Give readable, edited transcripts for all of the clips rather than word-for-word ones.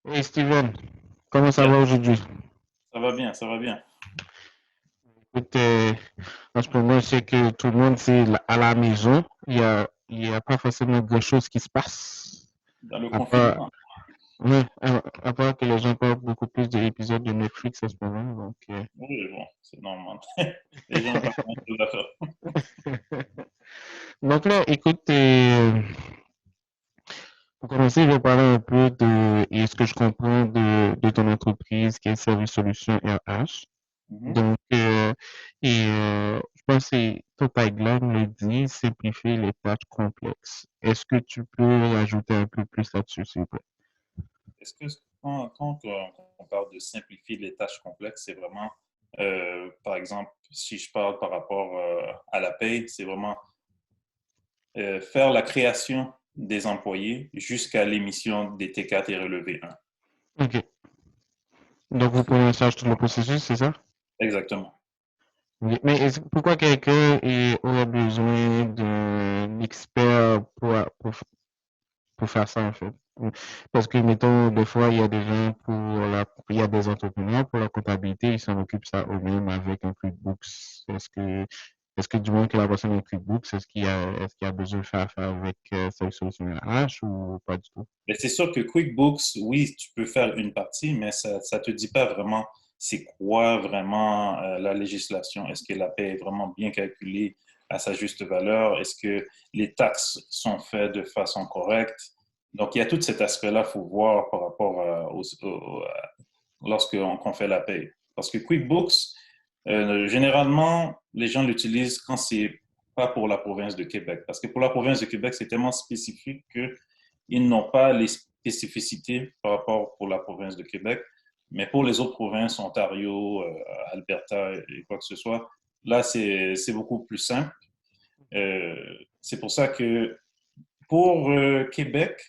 Hey Steven, comment ça Yes, va aujourd'hui? ça va bien, ça va bien. Écoute, en ce moment, je sais que tout le monde c'est à la maison. Il y a pas forcément grand-chose qui se passe. Dans le À part, confinement. ouais, à part que les gens parlent beaucoup plus d'épisodes de Netflix en ce moment. Oui, bon, c'est normal. Les gens n'ont pas grand-chose à faire. Donc là, écoute, pour commencer, je vais parler un peu et ce que je comprends de ton entreprise qui est Service Solutions RH. Mhm. Donc, je pense que ton tagline le dit, simplifier les tâches complexes. Est-ce que tu peux ajouter un peu plus là-dessus, s'il vous plaît? Est-ce que quand on parle de simplifier les tâches complexes, c'est vraiment, par exemple, si je parle par rapport à la paye, c'est vraiment faire la création des employés jusqu'à l'émission des T4 et relevé 1. OK. Donc, vous prenez en charge tout le processus, c'est ça? Exactement. Oui. Mais pourquoi aurait besoin d'un expert pour faire ça, en fait? Parce que, mettons, des fois, il y a des gens il y a des entrepreneurs pour la comptabilité, ils s'en occupent ça eux-mêmes avec un QuickBooks. Est-ce que du moins que la personne a un QuickBooks, est-ce qu'il y a besoin de faire affaire avec cette solution RH ou pas du tout? Mais c'est sûr que QuickBooks, oui, tu peux faire une partie, mais ça ne te dit pas vraiment c'est quoi vraiment la législation. Est-ce que la paie est vraiment bien calculée à sa juste valeur? Est-ce que les taxes sont faites de façon correcte? Donc, il y a tout cet aspect-là qu'il faut voir par rapport lorsqu'on fait la paie. Parce que QuickBooks, généralement, les gens l'utilisent quand c'est pas pour la province de Québec. Parce que pour la province de Québec, c'est tellement spécifique que ils n'ont pas les spécificités par rapport pour la province de Québec. Mais pour les autres provinces, Ontario, Alberta et quoi que ce soit, là, c'est beaucoup plus simple. Euh, c'est pour ça que pour Québec,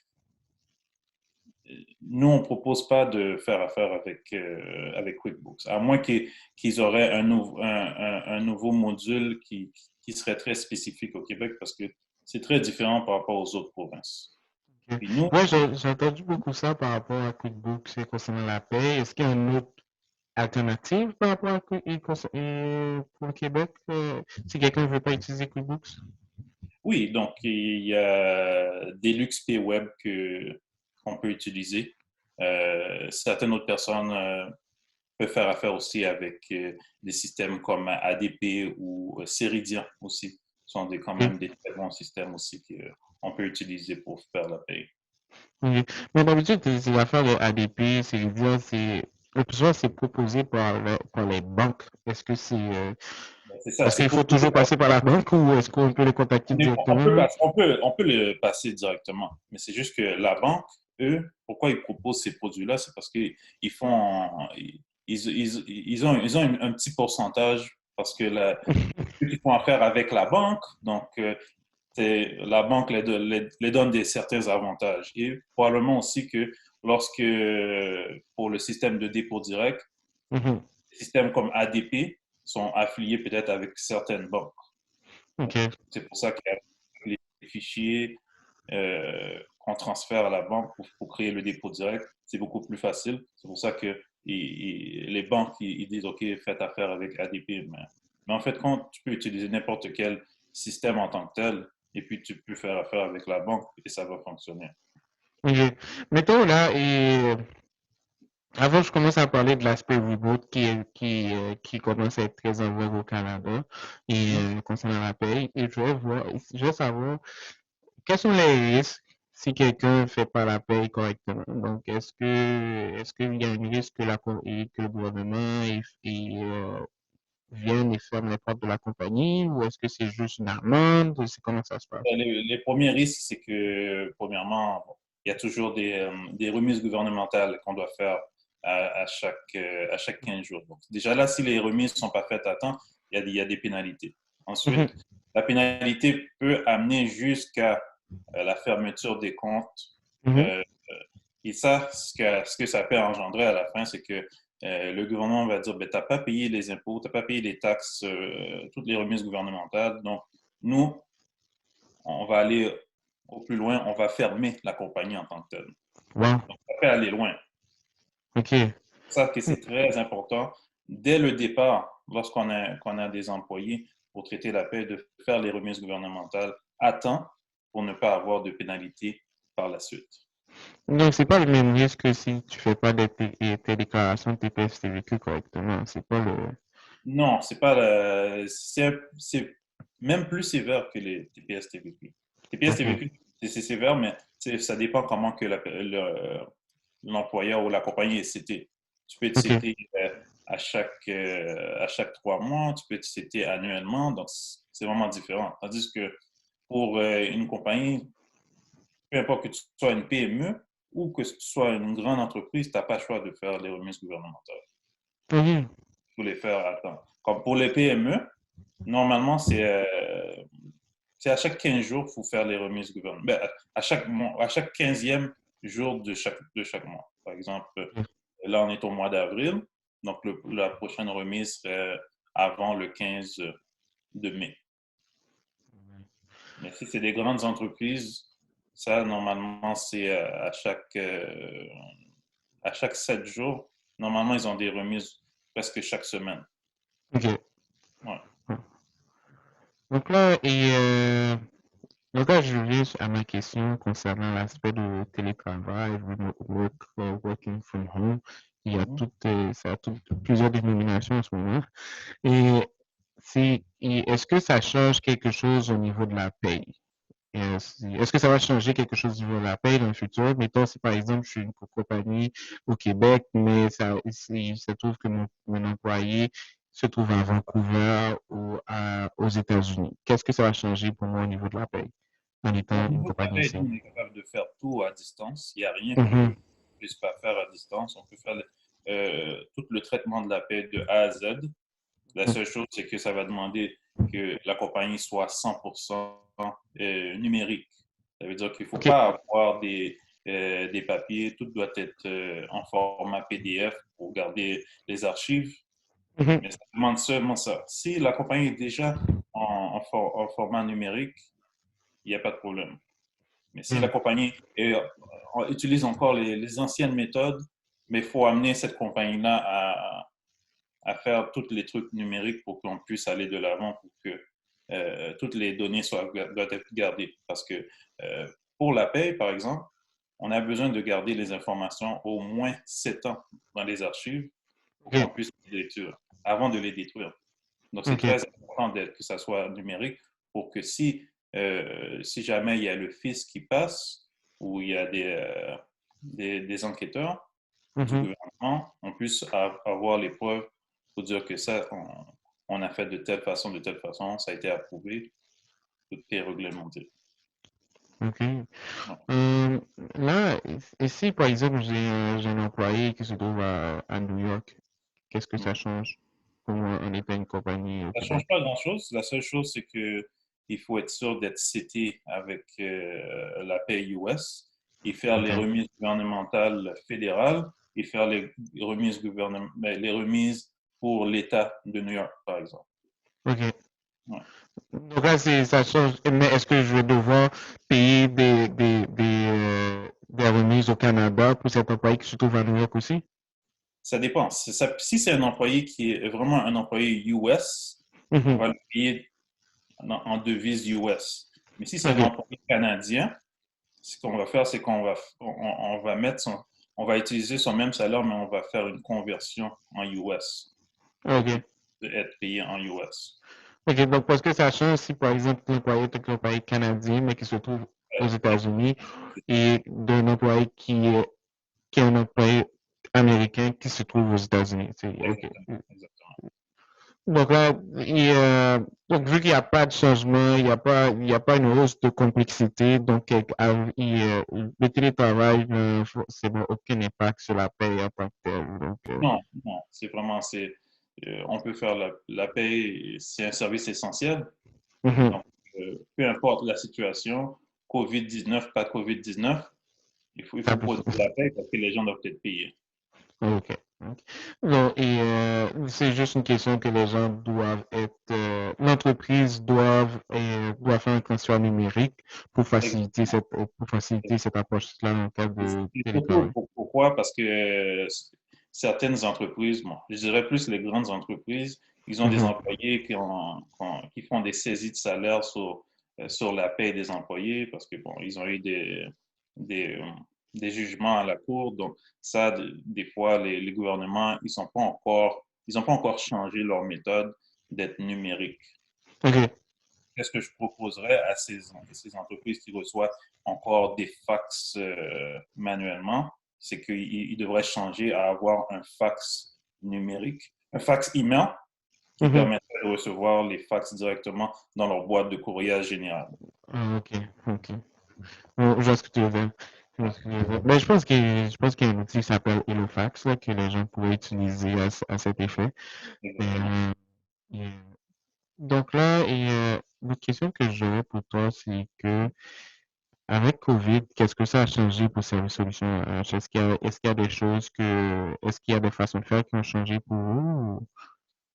nous, on ne propose pas de faire affaire avec QuickBooks, à moins qu'ils auraient un nouveau module qui serait très spécifique au Québec parce que c'est très différent par rapport aux autres provinces. Ok. Puis nous, Ouais, j'ai entendu beaucoup ça par rapport à QuickBooks et concernant la paie. Est-ce qu'il y a une autre alternative par rapport à pour le Québec, si quelqu'un ne veut pas utiliser QuickBooks? oui, donc il y a Deluxe Pay Web qu'on peut utiliser. Certaines autres personnes peuvent faire affaire aussi avec des systèmes comme ADP ou Ceridian aussi. Ce sont quand Ok. même des très bons systèmes aussi qu'on peut utiliser pour faire la paye. Ok. Mais d'habitude, ces affaires de ADP, c'est dire, le plus souvent, c'est proposé par les banques. C'est ça, Est-ce c'est qu'il faut proposé toujours par. passer par la banque ou est-ce qu'on peut les contacter On peut, directement? on peut le passer directement, mais c'est juste que la banque, eux, pourquoi ils proposent ces produits-là, c'est parce qu'ils font, ils ont un petit pourcentage parce que ceux qui font affaire avec la banque, donc la banque les donne certains avantages. Et probablement aussi que lorsque, pour le système de dépôt direct, Mhm. des systèmes comme ADP sont affiliés peut-être avec certaines banques. Ok. C'est pour ça qu'il y a les fichiers qu'on transfère à la banque pour créer le dépôt direct. C'est beaucoup plus facile. C'est pour ça que les banques ils disent OK, faites affaire avec ADP. Mais en fait, quand tu peux utiliser n'importe quel système en tant que tel, et puis tu peux faire affaire avec la banque et ça va fonctionner. Ok. Mettons là, avant, je commence à parler de l'aspect remote qui commence à être très en vogue au Canada Mhm. concernant la paye. Et je vais savoir quels sont les risques si quelqu'un ne fait pas la paye correctement. Donc, est-ce qu'il y a un risque que le gouvernement vienne et ferme les portes de la compagnie ou est-ce que c'est juste une amende? C'est comment ça se passe? Les premiers risques, c'est que, premièrement, bon, il y a toujours des remises gouvernementales qu'on doit faire à chaque 15 jours. Donc, déjà là, si les remises ne sont pas faites à temps, il y a des pénalités. Ensuite, Mhm, la pénalité peut amener jusqu'à la fermeture des comptes. mhm. Euh, et ça, ce que ça peut engendrer à la fin, c'est que le gouvernement va dire, ben, tu n'as pas payé les impôts, tu n'as pas payé les taxes, toutes les remises gouvernementales. Donc, nous, on va aller au plus loin, on va fermer la compagnie en tant que telle. Wow. Donc, ça peut aller loin. OK. Ça que c'est très important dès le départ, qu'on a des employés pour traiter la paie, de faire les remises gouvernementales à temps pour ne pas avoir de pénalité par la suite. Donc, c'est pas le même risque que si tu fais pas tes déclarations de TPS TVQ correctement. C'est pas le... Non, c'est pas c'est même plus sévère que les TPS TVQ. TPS OK. TVQ, c'est sévère, mais ça dépend comment que l'employeur ou la compagnie est cité. Tu peux être OK. cité à chaque 3 mois, tu peux être cité annuellement, donc c'est vraiment différent. Tandis que pour une compagnie, peu importe que tu sois une PME ou que tu sois une grande entreprise, tu n'as pas le choix de faire les remises gouvernementales. OK. Il faut les faire à temps. Comme pour les PME, normalement, c'est à chaque 15 jours, il faut faire les remises gouvernementales. Ben, à chaque 15e jour de chaque mois. Par exemple, là, on est au mois d'avril, donc la prochaine remise serait avant le 15 de mai. Mais si c'est des grandes entreprises, ça, normalement, c'est à chaque 7 jours. Normalement, ils ont des remises presque chaque semaine. OK. Ouais. Donc là, donc là, je viens à ma question concernant l'aspect de télétravail, remote work, working from home. Il y a Mhm. ça a plusieurs dénominations en ce moment. Et est-ce que ça change quelque chose au niveau de la paye? Est-ce que ça va changer quelque chose au niveau de la paye dans le futur? Mettons, si par exemple, je suis une compagnie au Québec, mais il se trouve que mon employé se trouve à Vancouver ou aux États-Unis. Qu'est-ce que ça va changer pour moi au niveau de la paye en Au étant une niveau de la compagnie paie, ici? nous, on est capable de faire tout à distance. Il n'y a rien qu'on ne Mhm. puisse pas faire à distance. On peut faire tout le traitement de la paie de A à Z. La seule chose, c'est que ça va demander que la compagnie soit 100% numérique. Ça veut dire qu'il ne faut OK. pas avoir des papiers. Tout doit être en format PDF pour garder les archives. Mhm. Mais ça demande seulement ça. Si la compagnie est déjà en format numérique, il n'y a pas de problème. Mais si la Mhm. compagnie utilise encore les anciennes méthodes, mais il faut amener cette compagnie-là à faire tous les trucs numériques pour qu'on puisse aller de l'avant, pour que toutes les données doivent être gardées. Parce que pour la paie, par exemple, on a besoin de garder les informations au moins 7 ans dans les archives pour qu'on OK. puisse les détruire, avant de les détruire. Donc, c'est OK. très important que ça soit numérique pour que si jamais il y a le fisc qui passe ou il y a des enquêteurs du Mhm. gouvernement, on puisse avoir les preuves pour dire que ça, on a fait de telle façon, ça a été approuvé, tout est réglementé. OK. Ouais. Euh, Là, ici, par exemple, j'ai un employé qui se trouve à New York. Qu'est-ce que ça Mhm. change pour moi en étant une compagnie au Ça ne change Québec? pas grand-chose. La seule chose, c'est que il faut être sûr d'être cité avec la paie US et faire les OK. remises gouvernementales fédérales et faire les remises pour l'État de New York, par exemple. OK. Ouais. Donc là, ça change. Mais est-ce que je vais devoir payer des remises au Canada pour cet employé qui se trouve à New York aussi? Ça dépend. Si c'est un employé qui est vraiment un employé US, on Mhm. va le payer en devise US. Mais si c'est un OK. employé canadien, ce qu'on va faire, c'est on va on va utiliser son même salaire, mais on va faire une conversion en US pour qu'il OK. puisse être payé en US. OK. Donc, parce que ça change si, par exemple, l'employé est un employé canadien, mais qui se trouve aux États-Unis, et d'un employé qui est un employé américain qui se trouve aux États-Unis. OK. Exactement, exactement. Donc là, donc vu qu'il n'y a pas de changement, il y a pas une hausse de complexité, donc le télétravail n'a forcément aucun impact sur la paie en tant que telle. Donc, Non, non, on peut faire la paie, c'est un service essentiel. mhm. Donc, peu importe la situation, COVID-19, pas COVID-19, il Ça faut peut- produire la paie parce que les gens doivent être payés. OK. OK. Non, c'est juste une question que les gens doivent l'entreprise doit faire un transfert numérique pour faciliter cette approche-là en cas de Et surtout, télétravail. pourquoi? Parce que certaines entreprises, bon, je dirais plus les grandes entreprises, ils ont des Mhm. employés qui font des saisies de salaire sur la paie des employés parce que, bon, ils ont eu des, euh, des jugements à la cour. Donc, ça, des fois, les gouvernements, ils ont pas encore changé leur méthode d'être numérique. OK. Qu'est-ce que je proposerais à ces entreprises qui reçoivent encore des fax manuellement? C'est qu'ils devraient changer à avoir un fax numérique, un fax email qui Mhm. permettrait de recevoir les fax directement dans leur boîte de courriel général. Ah, OK. OK. Je vois ce que tu veux dire. Je vois ce que tu veux dire. Ben, je pense qu'il y a un outil qui s'appelle Elofax, là, que les gens pourraient utiliser à cet effet. Et, Exactement. et, donc là, l'autre question que j'aurais pour toi, c'est que avec COVID, qu'est-ce que ça a changé pour Service Solutions RH? Est-ce qu'il y a des choses est-ce qu'il y a des façons de faire qui ont changé pour vous?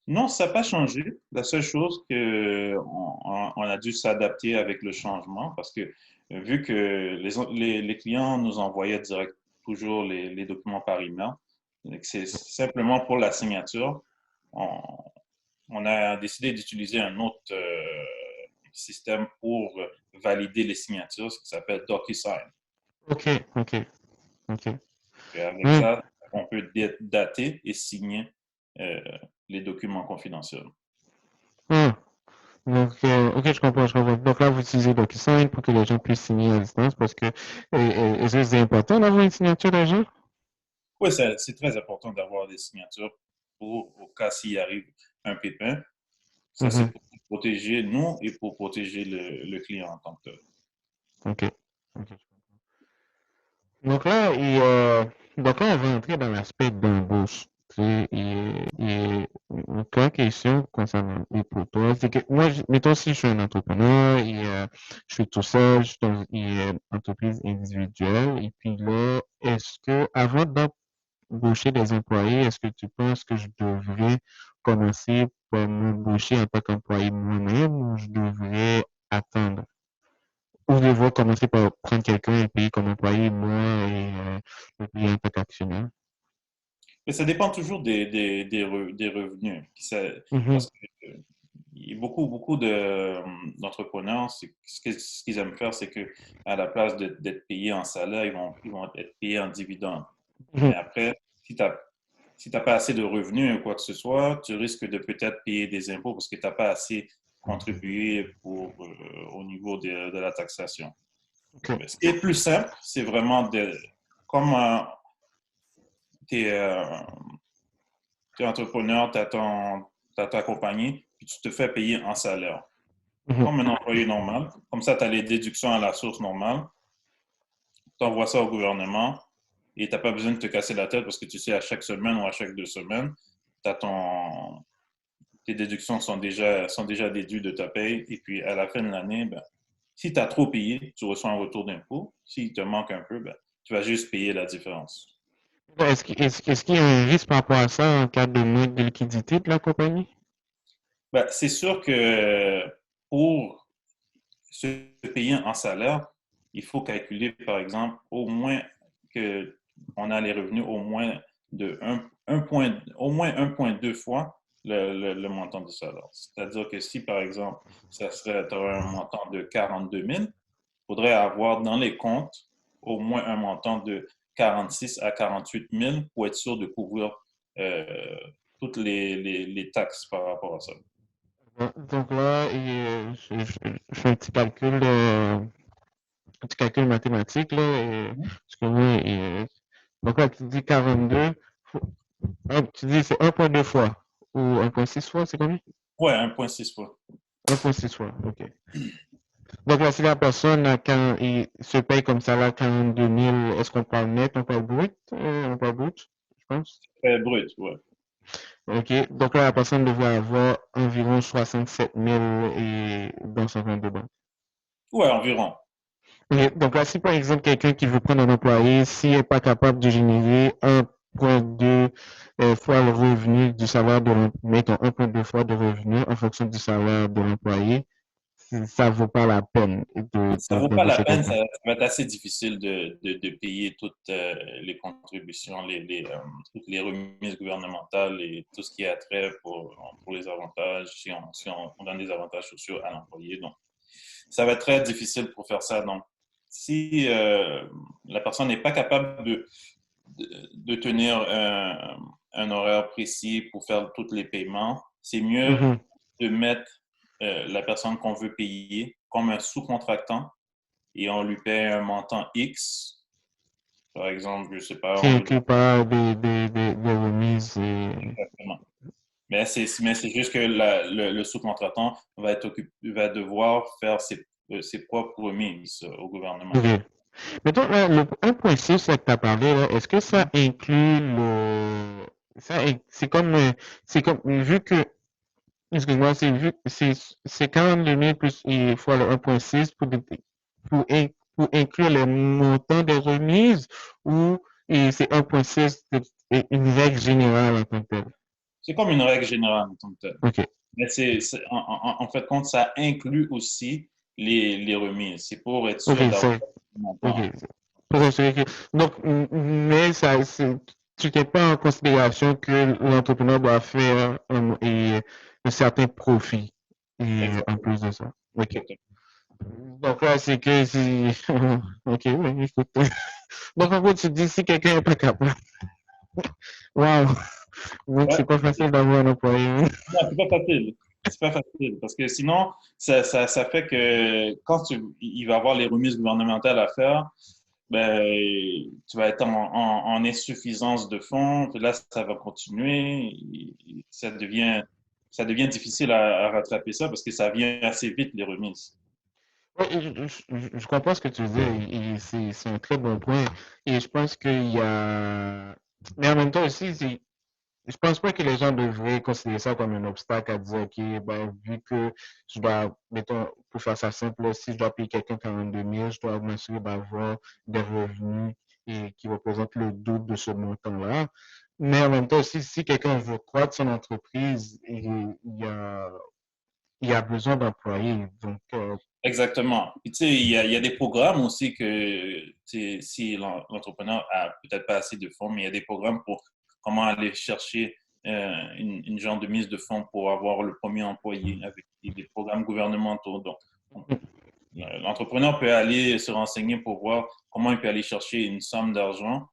Non, ça n'a pas changé. La seule chose que on a dû s'adapter avec le changement parce que vu que les clients nous envoyaient direct toujours les documents par email, et que c'est simplement pour la signature, on, on a décidé d'utiliser un autre système pour valider les signatures, ce qui s'appelle DocuSign. OK, OK, OK. Et avec Hmm. ça, on peut dater et signer euh, les documents confidentiels. Hmm. Donc, OK, je comprends, je comprends. Donc là, vous utilisez DocuSign pour que les gens puissent signer à distance parce que est-ce que c'est important d'avoir une signature des gens? Oui, c'est très important d'avoir des signatures au cas s'il arrive un pépin. Ça, c'est Mhm. pour protéger nous et pour protéger le client en tant que tel. OK. OK. Donc là, donc là, on va entrer dans l'aspect d'embauche. Tu sais, une grande question concernant pour toi, c'est que moi, mettons si je suis un entrepreneur je suis tout seul, je suis dans une entreprise individuelle, et puis là, est-ce que avant d'embaucher des employés, est-ce que tu penses que je devrais commencer par m'embaucher en tant qu'employé moi-même ou je devrais attendre? Ou je devrais commencer par prendre quelqu'un et le payer comme employé, moi, le payer en tant qu'actionnaire? Mais ça dépend toujours des revenus. Mhm, Parce que il y a beaucoup d'entrepreneurs, ce qu'ils aiment faire, c'est que à la place d'être payés en salaire, ils vont être payés en dividendes. mhm. Mais après, si t'as pas assez de revenus ou quoi que ce soit, tu risques de peut-être payer des impôts parce que tu n'as pas assez contribué au niveau de la taxation. OK. Mais ce qui est plus simple, c'est vraiment comme tu es, entrepreneur, t'as ta compagnie, puis tu te fais payer en salaire, Mhm. comme un employé normal. Comme ça, tu as les déductions à la source normale, tu envoies ça au gouvernement et tu n'as pas besoin de te casser la tête parce que tu sais, à chaque semaine ou à chaque 2 semaines, t'as tes déductions sont déjà déduites de ta paye. Et puis, à la fin de l'année, ben, si tu as trop payé, tu reçois un retour d'impôt. S'il te manque un peu, ben, tu vas juste payer la différence. Est-ce qu'il y a un risque par rapport à ça en cas de manque de liquidité de la compagnie? Ben, c'est sûr que pour se payer en salaire, il faut calculer, par exemple, au moins que on a les revenus au moins au moins 1,2 fois le montant du salaire. C'est-à-dire que si, par exemple, tu aurais un montant de 42 000, il faudrait avoir dans les comptes au moins un montant de 46 à 48 000 pour être sûr de couvrir euh, toutes les taxes par rapport à ça. Donc là, je fais un petit calcul mathématique, là, parce que moi, donc là, tu dis 42, faut- tu dis c'est 1,2 fois, ou 1,6 fois, c'est combien? Ouais, 1,6 fois. 1,6 fois, ok. Donc là, si la personne il se paye comme ça, là, 42 000, est-ce qu'on parle net, on parle brut, je pense? Brut, ouais. Ok, donc là, la personne devrait avoir environ 67 000 dans son compte de banque. Ouais, environ. Ok, donc là, si par exemple quelqu'un qui veut prendre un employé, s'il n'est pas capable de générer 1,2 fois le revenu du salaire de l'employé, mettons 1,2 fois de revenu en fonction du salaire de l'employé, ça vaut pas la peine Ça vaut pas la d'embaucher peine, quelqu'un. ça va être assez difficile de payer toutes les contributions, toutes les remises gouvernementales et tout ce qui a trait pour les avantages, si on donne des avantages sociaux à l'employé. Donc, ça va être très difficile pour faire ça. Donc, si la personne n'est pas capable de tenir un horaire précis pour faire tous les paiements, c'est mieux Mhm. de mettre la personne qu'on veut payer comme un sous-contractant et on lui paie un montant X. Par exemple, je ne sais pas, Qui on lui inclut pas des remises et... donne. Mais c'est juste que le sous-contractant va devoir faire ses propres remises au gouvernement. Ok. Mettons, là, le 1.6 là, que tu as parlé, là, est-ce que ça inclut le... c'est comme, vu que, excuse-moi, c'est 42 000 plus fois le 1.6 pour inclure les montants des remises ou c'est 1.6 c'est une règle générale en tant que telle? C'est comme une règle générale en tant que telle. Ok, Mais en fait, compte, ça inclut aussi les remises. C'est pour être ok, sûr d'avoir c'est, le ok. montant. Pour s'assurer que, donc, mais ça, tu ne pas en considération que l'entrepreneur doit faire un certain profit en Exactement. plus de ça. Ok. Exactement. Donc là, c'est que si, ok, mais écoute. Donc en gros, tu te dis si quelqu'un n'est pas capable. Waouh! Donc Ouais. c'est pas facile d'avoir un employé. Non, c'est pas facile. C'est pas facile parce que sinon, ça fait que quand il va avoir les remises gouvernementales à faire, ben, tu vas être en insuffisance de fonds. Puis là, ça va continuer. Et ça devient difficile à rattraper ça parce que ça vient assez vite, les remises. Ouais, je comprends ce que tu dis et c'est un très bon point. Et je pense qu'il y a, mais en même temps aussi, je pense pas que les gens devraient considérer ça comme un obstacle à dire, OK, ben, vu que je dois, mettons, pour faire ça simple, si je dois payer quelqu'un 42 000, je dois m'assurer d'avoir des revenus qui représentent le double de ce montant-là. Mais en même temps aussi, si quelqu'un veut croître son entreprise, il y a besoin d'employés. Donc, Exactement. Puis, tu sais, il y a des programmes aussi que, tu sais, si l'entrepreneur a peut-être pas assez de fonds, mais il y a des programmes pour comment aller chercher une genre de mise de fonds pour avoir le premier employé avec des programmes gouvernementaux. Donc, l'entrepreneur peut aller se renseigner pour voir comment il peut aller chercher une somme d'argent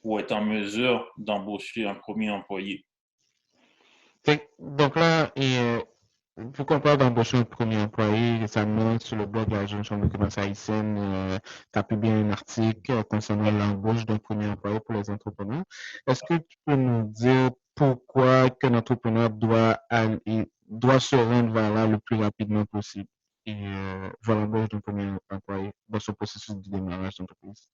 pour être en mesure d'embaucher un premier employé. donc là, pour qu'on parle d'embaucher un premier employé, récemment, sur le blog de la Jeune Chambre de commerce haïtienne, tu as publié un article concernant l'embauche d'un premier employé pour les entrepreneurs. Est-ce que tu peux nous dire pourquoi qu'un entrepreneur doit se rendre vers là le plus rapidement possible vers l'embauche d'un premier employé dans ce processus de démarrage d'entreprise?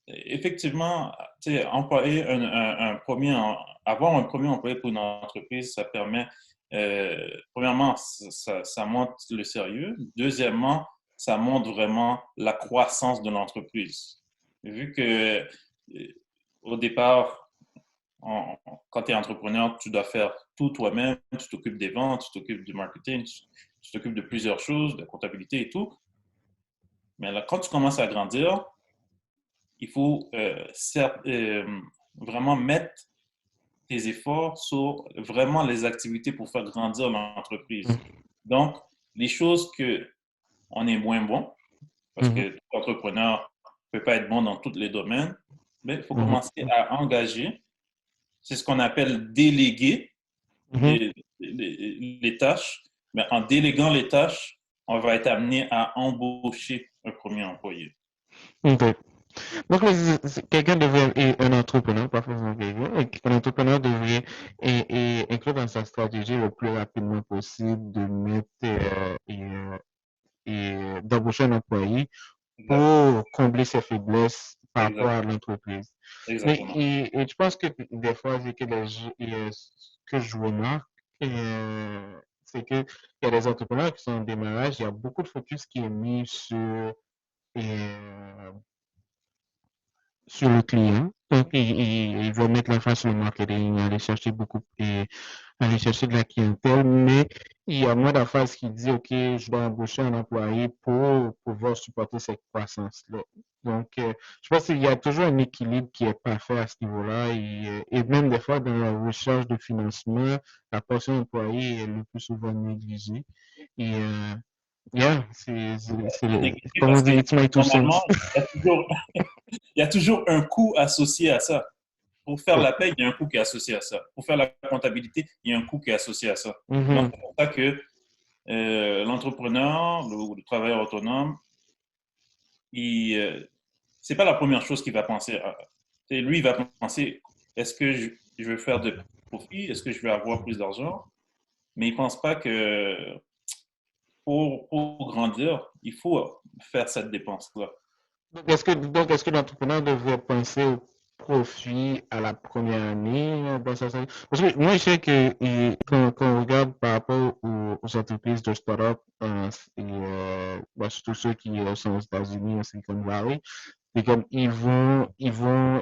Effectivement, tu sais, avoir un premier employé pour une entreprise, ça permet, premièrement, ça montre le sérieux. Deuxièmement, ça montre vraiment la croissance de l'entreprise. Vu que au départ, quand tu es entrepreneur, tu dois faire tout toi-même, tu t'occupes des ventes, tu t'occupes du marketing, tu t'occupes de plusieurs choses, de comptabilité et tout. Mais là, quand tu commences à grandir, il faut vraiment mettre tes efforts sur vraiment les activités pour faire grandir l'entreprise. Donc, les choses que on est moins bon, parce Mhm, que l'entrepreneur ne peut pas être bon dans tous les domaines, mais il faut mhm, commencer à engager. C'est ce qu'on appelle déléguer mhm, les tâches. Mais en déléguant les tâches, on va être amené à embaucher un premier employé. mhm. Ok. Donc, quelqu'un devrait, et un entrepreneur, pas forcément quelqu'un, un entrepreneur devrait inclure dans sa stratégie le plus rapidement possible de mettre d'embaucher un employé Exactement. pour combler ses faiblesses par rapport à Exactement. l'entreprise. Mais Exactement. je pense que des fois, c'est que ce que je remarque, c'est que il y a des entrepreneurs qui sont en démarrage, il y a beaucoup de focus qui est mis euh, sur le client. Donc, il va mettre l'emphase sur le marketing, aller chercher beaucoup et aller chercher de la clientèle, mais il y a moins d'emphase qui dit, OK, je dois embaucher un employé pour pouvoir supporter cette croissance-là. Donc, je pense qu'il y a toujours un équilibre qui est parfait à ce niveau-là et même des fois dans la recherche de financement, la portion employée est le plus souvent négligée. Et yeah, Négligé comme on parce dit, que it's my two normalement, cents. il y a toujours, il y a toujours un coût associé à ça. Pour faire Ouais. la paie, il y a un coût qui est associé à ça. Pour faire la comptabilité, il y a un coût qui est associé à ça. Donc, Mhm. c'est pour ça que l'entrepreneur, le travailleur autonome, c'est pas la première chose qu'il va penser. Lui, il va penser, est-ce que je veux faire de profit? Est-ce que je vais avoir plus d'argent? Mais il pense pas que pour grandir, il faut faire cette dépense-là. Donc, est-ce que l'entrepreneur devrait penser au profit à la première année dans sa carrière? Parce que moi, je sais que quand on regarde par rapport aux entreprises de start-up, surtout ceux qui sont aux États-Unis, en Silicon Valley, c'est comme ils vont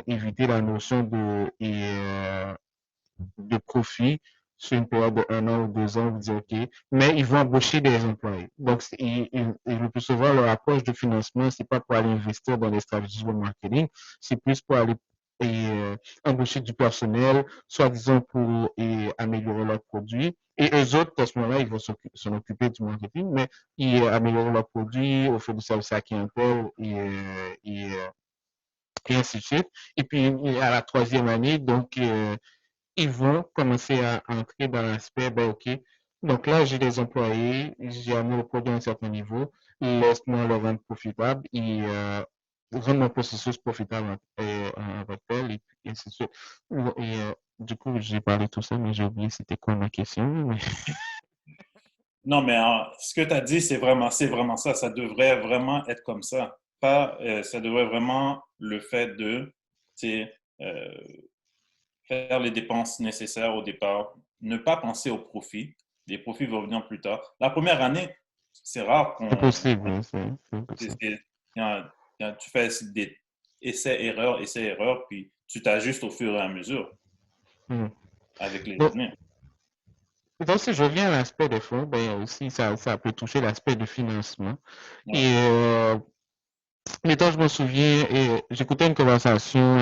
éviter la notion de profit sur une période de 1 an ou 2 ans, vous dire OK, mais ils vont embaucher des employés. Donc, le plus souvent, leur approche de financement, c'est pas pour aller investir dans les stratégies de marketing, c'est plus pour aller embaucher du personnel, soi-disant pour améliorer leurs produits. Et eux autres, à ce moment-là, ils vont s'en occuper du marketing, mais ils améliorent leurs produits, offrent du service à la clientèle et ainsi de suite. Et puis, à la troisième année, donc, ils vont commencer à entrer dans l'aspect, ben OK, donc là, j'ai des employés, j'ai amené le produit à un certain niveau, laisse-moi le rendre profitable et rendre mon processus profitable en tant que tel, et ainsi de suite. Et du coup, j'ai parlé de tout ça, mais j'ai oublié c'était quoi ma question. Mais... Non, mais ce que tu as dit, c'est vraiment ça. Ça devrait vraiment être comme ça. Pas, ça devrait vraiment le fait de, c'est faire les dépenses nécessaires au départ, ne pas penser au profit. Les profits vont venir plus tard. La première année, c'est rare C'est qu'on, possible, hein, c'est possible. tu fais des essais-erreurs, essais-erreurs, puis tu t'ajustes au fur et à mesure Hmm. avec les Donc, années. donc, si je reviens à l'aspect des fonds, ben aussi, ça peut toucher l'aspect du financement. Ouais. Et mettons, je me souviens, et j'écoutais une conversation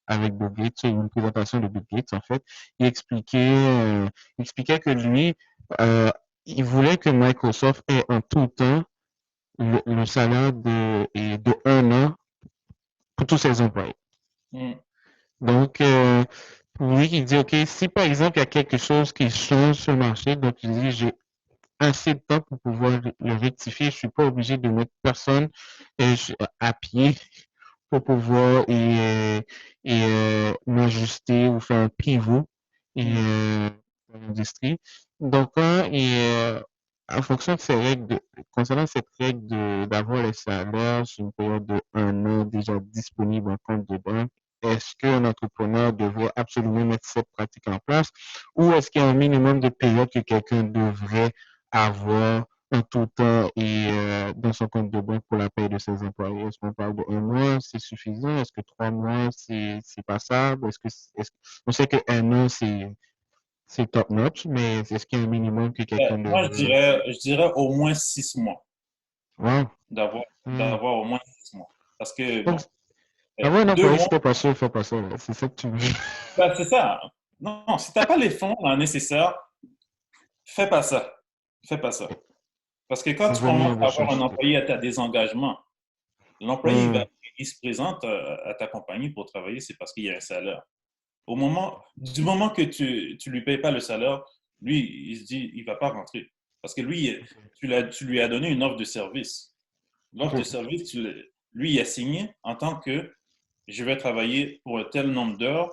avec Bill Gates, une présentation de Bill Gates, en fait. Il expliquait que lui, euh, il voulait que Microsoft ait en tout temps le salaire de 1 an pour tous ses employés. Mm. Donc, pour lui, il dit, OK, si par exemple, il y a quelque chose qui change sur le marché, donc il dit, j'ai assez de temps pour pouvoir le rectifier. Je suis pas obligé de mettre personne à pied pour pouvoir m'ajuster ou faire un pivot Mm. dans l'industrie. Donc, en fonction de ces règles, concernant cette règle d'avoir les salaires sur une période de 1 an déjà disponible en compte de banque, est-ce qu'un entrepreneur devrait absolument mettre cette pratique en place ou est-ce qu'il y a un minimum de période que quelqu'un devrait avoir en tout temps et dans son compte de banque pour la paie de ses employés? Est-ce qu'on parle d'1 mois, c'est suffisant? Est-ce que 3 mois, c'est passable? On sait que 1 an, c'est top notch, mais est-ce qu'il y a un minimum que quelqu'un Moi, devrait... je dirais au moins 6 mois, Wow. d'avoir au moins 6 mois. Parce que, Donc, bon, avoir un deux employé, mois, c'était pas sûr, fait pas ça, là. C'est ça que tu veux. ben, c'est ça. Non, si tu n'as pas les fonds nécessaires, fais pas ça. Fais pas ça. Parce que quand tu Vaut mieux commences à avoir un rechercher. employé, tu as des engagements. L'employé, Hmm. il se présente à ta compagnie pour travailler, c'est parce qu'il y a un salaire. Du moment que tu lui payes pas le salaire, lui, il se dit, il va pas rentrer. Parce que lui, tu lui as donné une offre de service. L'offre de OK. service, lui, il a signé en tant que je vais travailler pour un tel nombre d'heures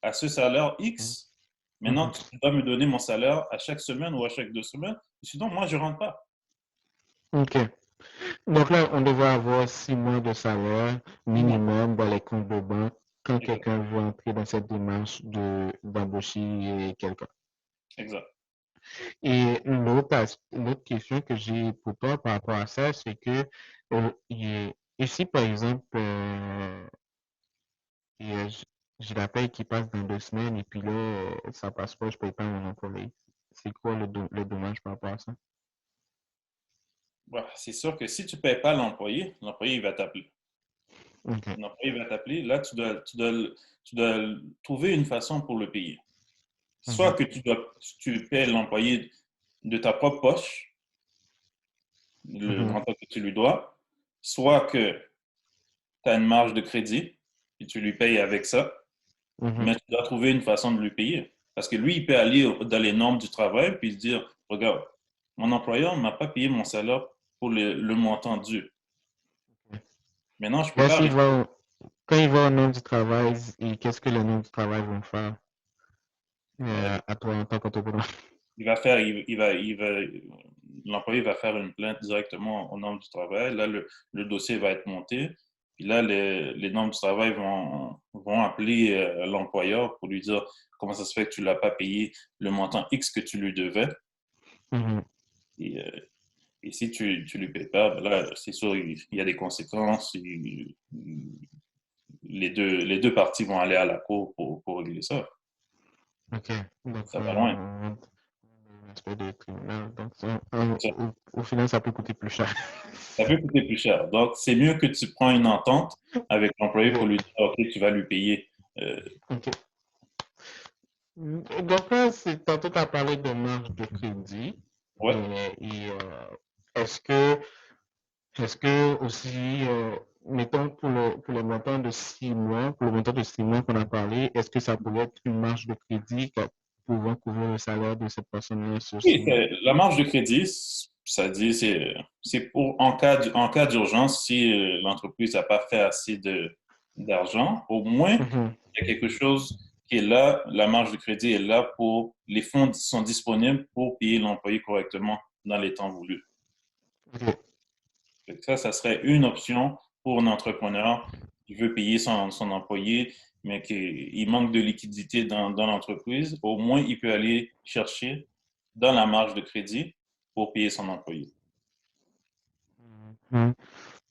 à ce salaire X. Maintenant, Mhm. tu dois me donner mon salaire à chaque semaine ou à chaque 2 semaines. Sinon, moi, je ne rentre pas. OK. Donc là, on devrait avoir 6 mois de salaire Moi, minimum dans les comptes de banque quand exact. quelqu'un veut entrer dans cette démarche d'embaucher quelqu'un. Exact. Et l'autre question que j'ai pour toi par rapport à ça, c'est que ici, par exemple, j'ai la paye qui passe dans 2 semaines et puis là, ça passe pas, je paye pas mon employé. C'est quoi le dommage par rapport à ça? Ouais, c'est sûr que si tu ne payes pas l'employé, il va t'appeler. Ok. L'employé va t'appeler. Là, tu dois trouver une façon pour le payer. Soit Mhm, que tu paies l'employé de ta propre poche, le mhm, montant que tu lui dois, soit que tu as une marge de crédit et tu lui payes avec ça, mhm. mais tu dois trouver une façon de lui payer. Parce que lui, il peut aller dans les normes du travail puis se dire, regarde, mon employeur ne m'a pas payé mon salaire pour le montant dû. Maintenant, je ne peux Là, pas s'il rester. va, quand il va au nom du travail, qu'est-ce que le nom du travail vont faire Euh, à toi en tant qu'entrepreneur? il va faire, il va, l'employé va faire une plainte directement aux normes du travail. Là, le dossier va être monté. Puis là, les normes du travail vont appeler l'employeur pour lui dire comment ça se fait que tu ne l'as pas payé le montant X que tu lui devais. Mhm. Et, et si tu ne lui payes pas, ben là, c'est sûr, il y a des conséquences. Les deux parties vont aller à la cour pour régler ça. Ok. Donc, Ça va loin. un aspect de criminel. Donc, Ça, au final, ça peut coûter plus cher. ça peut coûter plus cher. Donc, c'est mieux que tu prends une entente avec l'employé pour Ok. lui dire, OK, tu vas lui payer. Euh, Ok. Donc là, tantôt tu as parlé de marge de crédit. ouais. Est-ce que, est-ce que aussi, mettons pour le montant de 6 mois, pour le montant de 6 mois qu'on a parlé, est-ce que ça pourrait être une marge de crédit pouvant couvrir le salaire de cette personne-là sur six Oui, mois? la marge de crédit, ça dit, c'est pour en cas d'urgence, si l'entreprise n'a pas fait assez d'argent, au moins, Mhm. il y a quelque chose qui est là, la marge de crédit est là pour, les fonds sont disponibles pour payer l'employé correctement dans les temps voulus. Ok. Fait que ça serait une option pour un entrepreneur qui veut payer son employé, mais qu'il manque de liquidité dans l'entreprise. Au moins, il peut aller chercher dans la marge de crédit pour payer son employé. Mhm.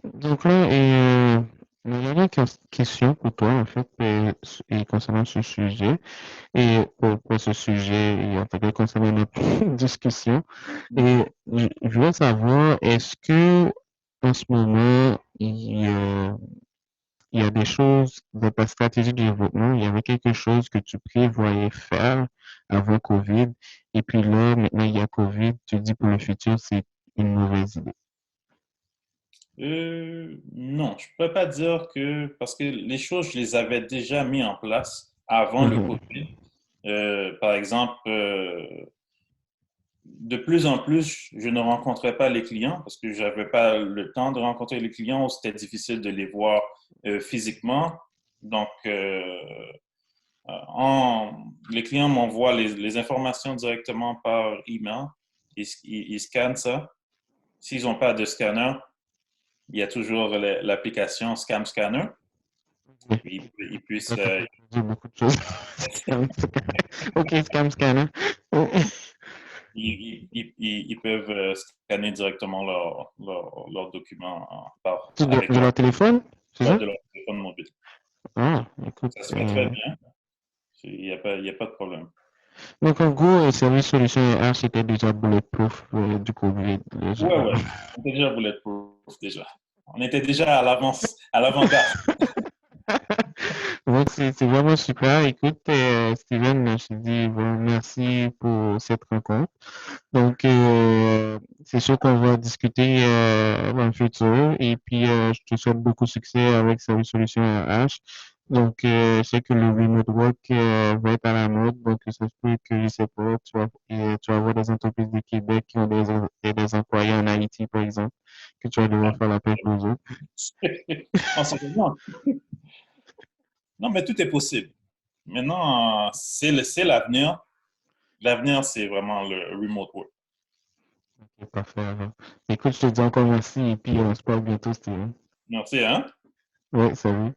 Donc là, il y a une question pour toi, en fait, et concernant ce sujet. Et pour ce sujet, et en tout cas concernant notre discussion, et je voulais savoir, est-ce que en ce moment, il y a des choses dans ta stratégie de développement, il y avait quelque chose que tu prévoyais faire avant COVID, et puis là, maintenant, il y a COVID, tu dis pour le futur, c'est une mauvaise idée. Non, je ne peux pas dire que, parce que les choses, je les avais déjà mis en place avant le Mhm, COVID. Par exemple, de plus en plus, je ne rencontrais pas les clients parce que je n'avais pas le temps de rencontrer les clients ou c'était difficile de les voir physiquement. Donc, les clients m'envoient les informations directement par email. Ils scannent ça. S'ils n'ont pas de scanner, il y a toujours l'application Scam Scanner. ok. Ils puissent, Ça peut dire beaucoup de choses. Scam scanner. Ok, scam scanner. ils peuvent scanner directement leurs documents avec De leur téléphone, c'est ouais, ça? de leur téléphone mobile. Ah, écoute. Ça se fait très bien. Il y a pas de problème. Donc, en gros, Service Solution RH, c'était déjà bulletproof du COVID. Ouais, ouais. On était déjà bulletproof déjà. On était déjà à l'avance, à l'avant-garde. Donc, c'est vraiment super. Écoute, Steven, je te dis bon, merci pour cette rencontre. Donc, c'est sûr qu'on va discuter dans le futur. Et puis, je te souhaite beaucoup de succès avec Service Solution RH. Donc, je sais que le remote work va être à la mode. Donc, ça se peut que, je sais pas, tu vas avoir des entreprises du Québec qui ont des employés en Haïti, par exemple, que tu vas devoir faire la paix pour eux autres. On sait non. Non, mais tout est possible. Maintenant, c'est l'avenir. L'avenir, c'est vraiment le remote work. Ok, parfait, alors. Écoute, je te dis encore merci et puis on se parle bientôt, Steven. Merci, hein? Ouais, salut.